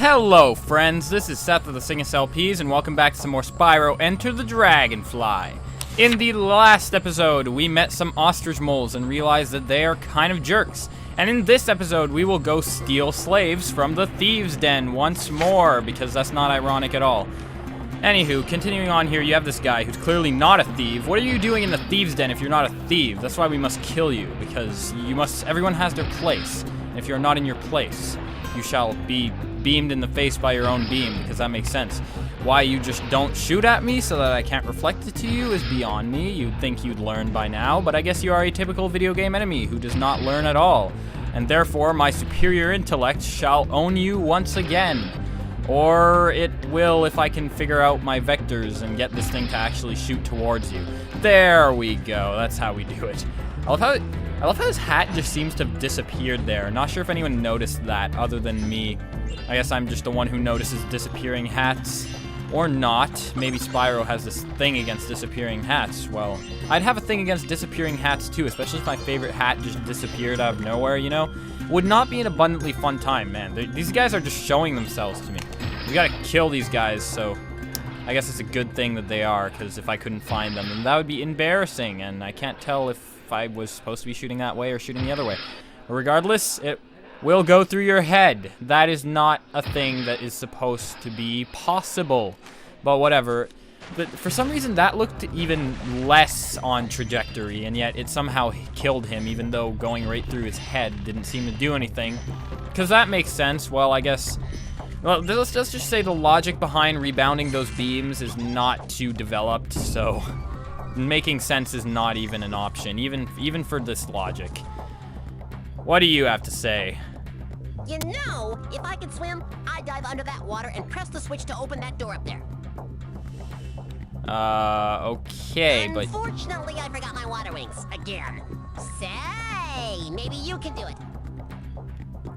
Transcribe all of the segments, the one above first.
Hello friends, this is Seth of the Singus LPs and welcome back to some more Spyro Enter the Dragonfly. In the last episode, we met some austrichmmels and realized that they are kind of jerks. And in this episode, we will go steal slaves from the Thieves' Den once more, because that's not ironic at all. Anywho, continuing on here, you have this guy who's clearly not a thief. What are you doing in the Thieves' Den if you're not a thief? That's why we must kill you, because everyone has their place. And if you're not in your place, you shall be beamed in the face by your own beam, because that makes sense. Why you just don't shoot at me so that I can't reflect it to you is beyond me. You'd think you'd learn by now, but I guess you are a typical video game enemy who does not learn at all. And therefore, my superior intellect shall own you once again. Or it will if I can figure out my vectors and get this thing to actually shoot towards you. There we go. That's how we do it. I love how his hat just seems to have disappeared there. Not sure if anyone noticed that other than me. I guess I'm just the one who notices disappearing hats. Or not. Maybe Spyro has this thing against disappearing hats. Well, I'd have a thing against disappearing hats too, especially if my favorite hat just disappeared out of nowhere, you know? Would not be an abundantly fun time, man. These guys are just showing themselves to me. We gotta kill these guys, so I guess it's a good thing that they are, because if I couldn't find them, then that would be embarrassing, and I can't tell if I was supposed to be shooting that way or shooting the other way. But regardless, it will go through your head. That is not a thing that is supposed to be possible. But whatever. But for some reason, that looked even less on trajectory, and yet it somehow killed him, even though going right through his head didn't seem to do anything. Because that makes sense. Well, I guess... Well, let's just say the logic behind rebounding those beams is not too developed, so making sense is not even an option, even for this logic. What do you have to say? You know, if I could swim, I'd dive under that water and press the switch to open that door up there. Okay, but... Unfortunately, I forgot my water wings again. Say, maybe you can do it.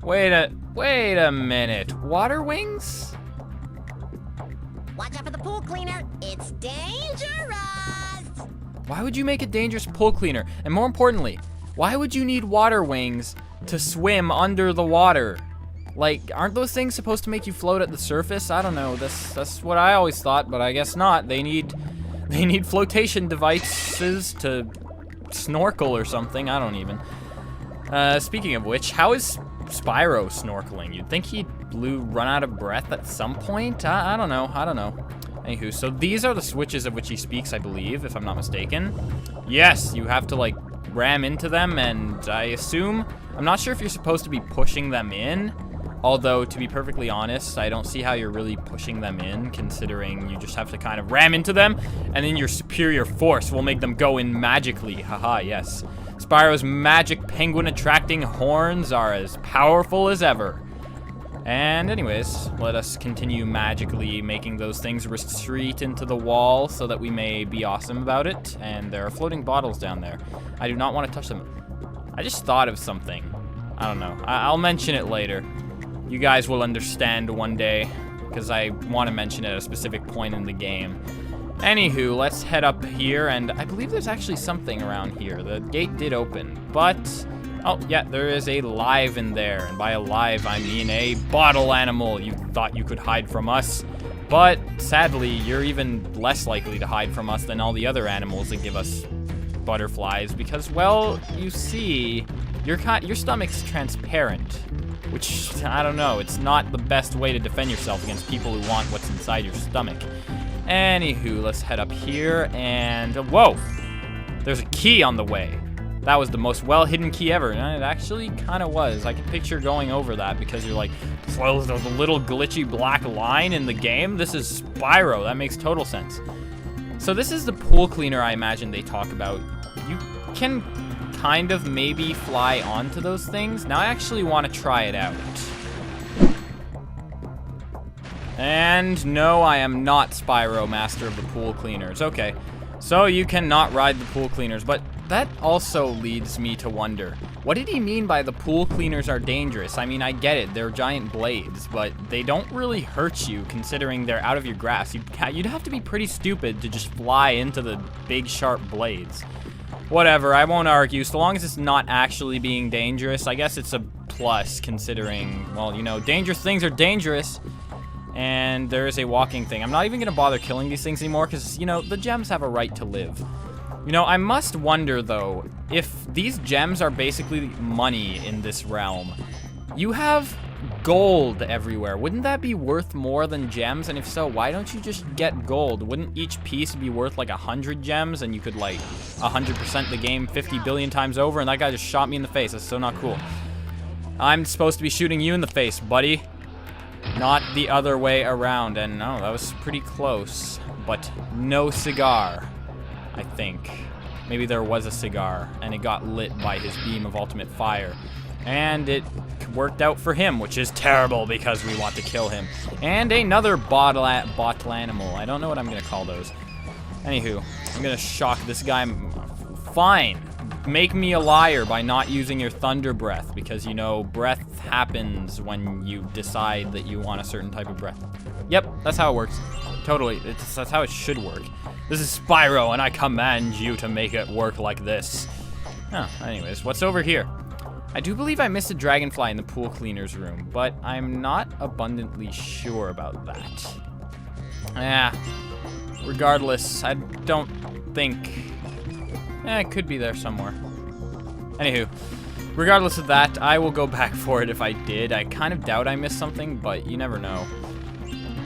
Wait a minute. Water wings? Watch out for the pool cleaner. It's dangerous. Why would you make a dangerous pool cleaner? And more importantly, why would you need water wings to swim under the water? Like, aren't those things supposed to make you float at the surface? I don't know. That's what I always thought, but I guess not. They need flotation devices to snorkel or something. I don't even. Speaking of which, how is Spyro snorkeling? You'd think he'd run out of breath at some point? I don't know. Anywho, so these are the switches of which he speaks, I believe, if I'm not mistaken. Yes, you have to, like, ram into them, and I assume... I'm not sure if you're supposed to be pushing them in, although, to be perfectly honest, I don't see how you're really pushing them in, considering you just have to kind of ram into them, and then your superior force will make them go in magically. Haha, yes. Spyro's magic penguin-attracting horns are as powerful as ever. And anyways, let us continue magically making those things retreat into the wall so that we may be awesome about it. And there are floating bottles down there. I do not want to touch them. I just thought of something. I don't know. I'll mention it later. You guys will understand one day, because I want to mention it at a specific point in the game. Anywho, let's head up here, and I believe there's actually something around here. The gate did open, but... Oh, yeah, there is a live in there, and by alive, I mean a bottle animal. You thought you could hide from us, but sadly, you're even less likely to hide from us than all the other animals that give us butterflies, because, well, you see, your stomach's transparent, which, I don't know, it's not the best way to defend yourself against people who want what's inside your stomach. Anywho, let's head up here, and whoa, there's a key on the way. That was the most well-hidden key ever, and it actually kind of was. I can picture going over that because you're like, well, there's a little glitchy black line in the game. This is Spyro. That makes total sense. So this is the pool cleaner I imagine they talk about. You can kind of maybe fly onto those things. Now I actually want to try it out. And no, I am not Spyro, master of the pool cleaners. Okay, so you cannot ride the pool cleaners, but that also leads me to wonder, what did he mean by the pool cleaners are dangerous? I mean, I get it, they're giant blades, but they don't really hurt you considering they're out of your grasp. You'd have to be pretty stupid to just fly into the big sharp blades. Whatever, I won't argue. So long as it's not actually being dangerous, I guess it's a plus, considering, well, you know, dangerous things are dangerous. And there is a walking thing. I'm not even going to bother killing these things anymore because, you know, the gems have a right to live. You know, I must wonder, though, if these gems are basically money in this realm. You have gold everywhere. Wouldn't that be worth more than gems? And if so, why don't you just get gold? Wouldn't each piece be worth like 100 gems and you could like 100% the game 50 billion times over? And that guy just shot me in the face. That's so not cool. I'm supposed to be shooting you in the face, buddy. Not the other way around. And no, that was pretty close. But no cigar, I think. Maybe there was a cigar and it got lit by his beam of ultimate fire. And it worked out for him, which is terrible because we want to kill him. And another bottle animal. I don't know what I'm going to call those. Anywho, I'm going to shock this guy. Fine. Make me a liar by not using your thunder breath, because, you know, breath happens when you decide that you want a certain type of breath. Yep, that's how it works. Totally. That's how it should work. This is Spyro, and I command you to make it work like this. Oh, anyways, what's over here? I do believe I missed a dragonfly in the pool cleaner's room, but I'm not abundantly sure about that. Yeah, regardless, I don't think... it could be there somewhere. Anywho, regardless of that, I will go back for it if I did. I kind of doubt I missed something, but you never know.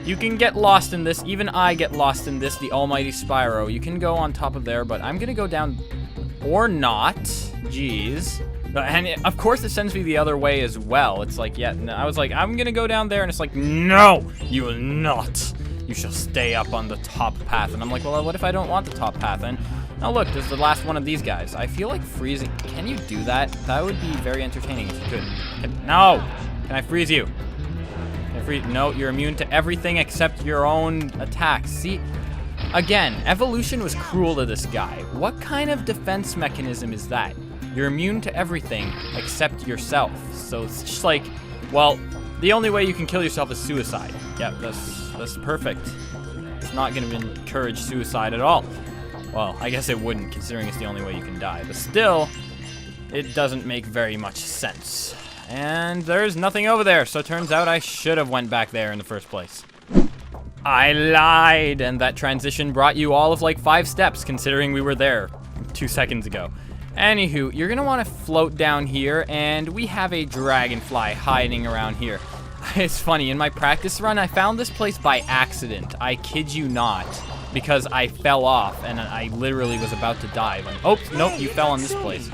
You can get lost in this. Even I get lost in this, the almighty Spyro. You can go on top of there, but I'm going to go down... Or not. Jeez. And of course it sends me the other way as well. It's like, yeah, I was like, I'm gonna go down there, and it's like, no, you will not. You shall stay up on the top path. And I'm like, well, what if I don't want the top path? And now look, there's the last one of these guys. I feel like freezing. Can you do that? That would be very entertaining if you could. No! Can I freeze you? Can I freeze? No, you're immune to everything except your own attacks. See? Again, evolution was cruel to this guy. What kind of defense mechanism is that? You're immune to everything except yourself. So it's just like, well, the only way you can kill yourself is suicide. Yeah, that's perfect. It's not going to encourage suicide at all. Well, I guess it wouldn't, considering it's the only way you can die. But still, it doesn't make very much sense. And there's nothing over there, so it turns out I should have went back there in the first place. I lied, and that transition brought you all of like 5 steps, considering we were there 2 seconds ago. Anywho, you're gonna want to float down here, and we have a dragonfly hiding around here. It's funny, in my practice run, I found this place by accident. I kid you not, because I fell off, and I literally was about to die. When, oh, nope, you fell on this place.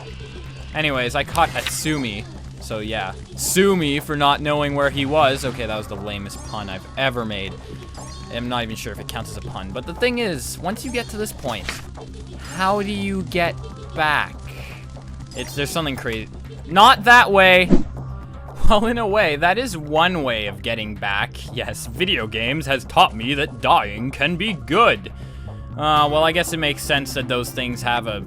Anyways, I caught Atsumi, so yeah. Sue me for not knowing where he was. Okay, that was the lamest pun I've ever made. I'm not even sure if it counts as a pun, but the thing is, once you get to this point, how do you get back? There's something crazy. Not that way. Well, in a way, that is one way of getting back. Yes, video games has taught me that dying can be good. Well, I guess it makes sense that those things have a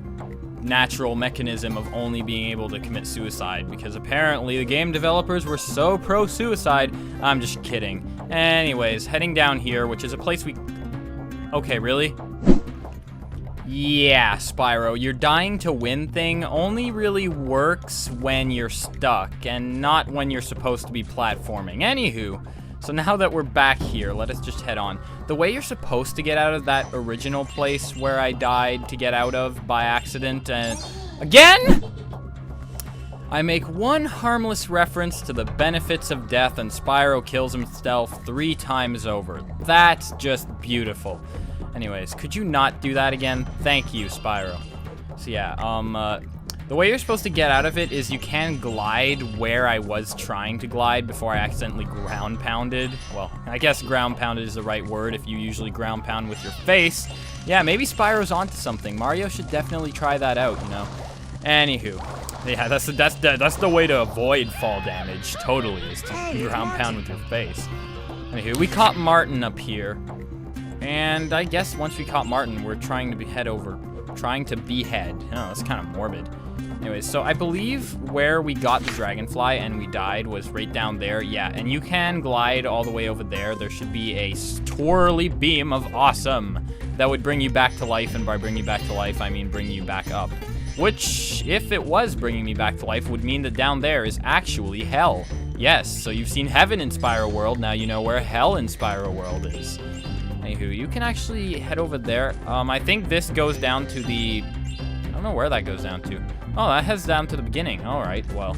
natural mechanism of only being able to commit suicide, because apparently the game developers were so pro-suicide. I'm just kidding. Anyways, heading down here, which is a place we... Okay, really? Yeah, Spyro, your dying to win thing only really works when you're stuck, and not when you're supposed to be platforming. Anywho, so now that we're back here, let us just head on. The way you're supposed to get out of that original place where I died to get out of by accident, and... Again?! I make one harmless reference to the benefits of death, and Spyro kills himself 3 times over. That's just beautiful. Anyways, could you not do that again? Thank you, Spyro. So yeah, the way you're supposed to get out of it is you can glide where I was trying to glide before I accidentally ground pounded. Well, I guess ground pounded is the right word if you usually ground pound with your face. Yeah, maybe Spyro's onto something. Mario should definitely try that out, you know. Anywho, yeah, that's the way to avoid fall damage. Totally, is to ground pound with your face. Anywho, we caught Martin up here. And I guess once we caught Martin, we're trying to behead. Oh, that's kind of morbid. Anyways, so I believe where we got the dragonfly and we died was right down there. Yeah, and you can glide all the way over there. There should be a twirly beam of awesome that would bring you back to life. And by bring you back to life, I mean bring you back up. which, if it was bringing me back to life, would mean that down there is actually hell. Yes, so you've seen heaven in Spyro World, now you know where hell in Spyro World is. Anywho, you can actually head over there. I think this goes down to the... I don't know where that goes down to. Oh, that heads down to the beginning. All right, well,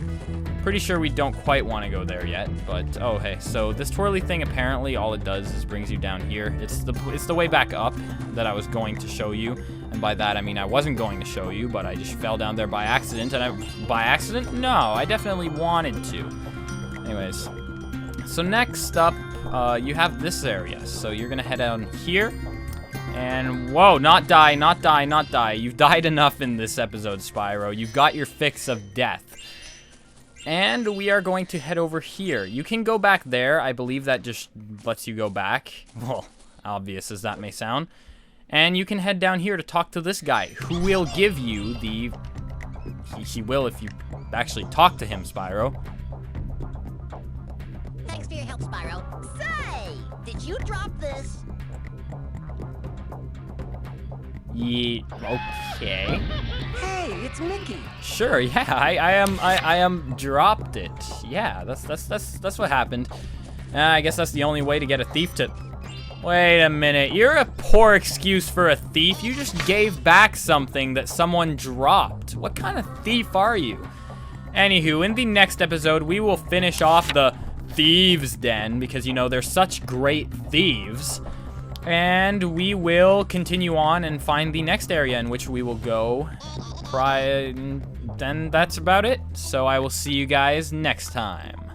pretty sure we don't quite want to go there yet, but oh, hey. So this twirly thing, apparently, all it does is brings you down here. It's the way back up that I was going to show you, and by that I mean I wasn't going to show you, but I just fell down there by accident, and by accident? No, I definitely wanted to. Anyways, so next up, you have this area. So you're gonna head down here. And whoa, not die, not die, not die. You've died enough in this episode, Spyro. You've got your fix of death. And we are going to head over here. You can go back there. I believe that just lets you go back. Well, obvious as that may sound. And you can head down here to talk to this guy, who will give you the... He will if you actually talk to him, Spyro. Thanks for your help, Spyro. Say, did you drop this? Yeah, okay. Hey, it's Mickey. Sure, yeah, I am dropped it. Yeah, that's what happened. I guess that's the only way to get a thief to... Wait a minute, you're a poor excuse for a thief. You just gave back something that someone dropped. What kind of thief are you? Anywho, in the next episode, we will finish off the Thieves' Den, because, you know, they're such great thieves. And we will continue on and find the next area in which we will go. Then that's about it. So I will see you guys next time.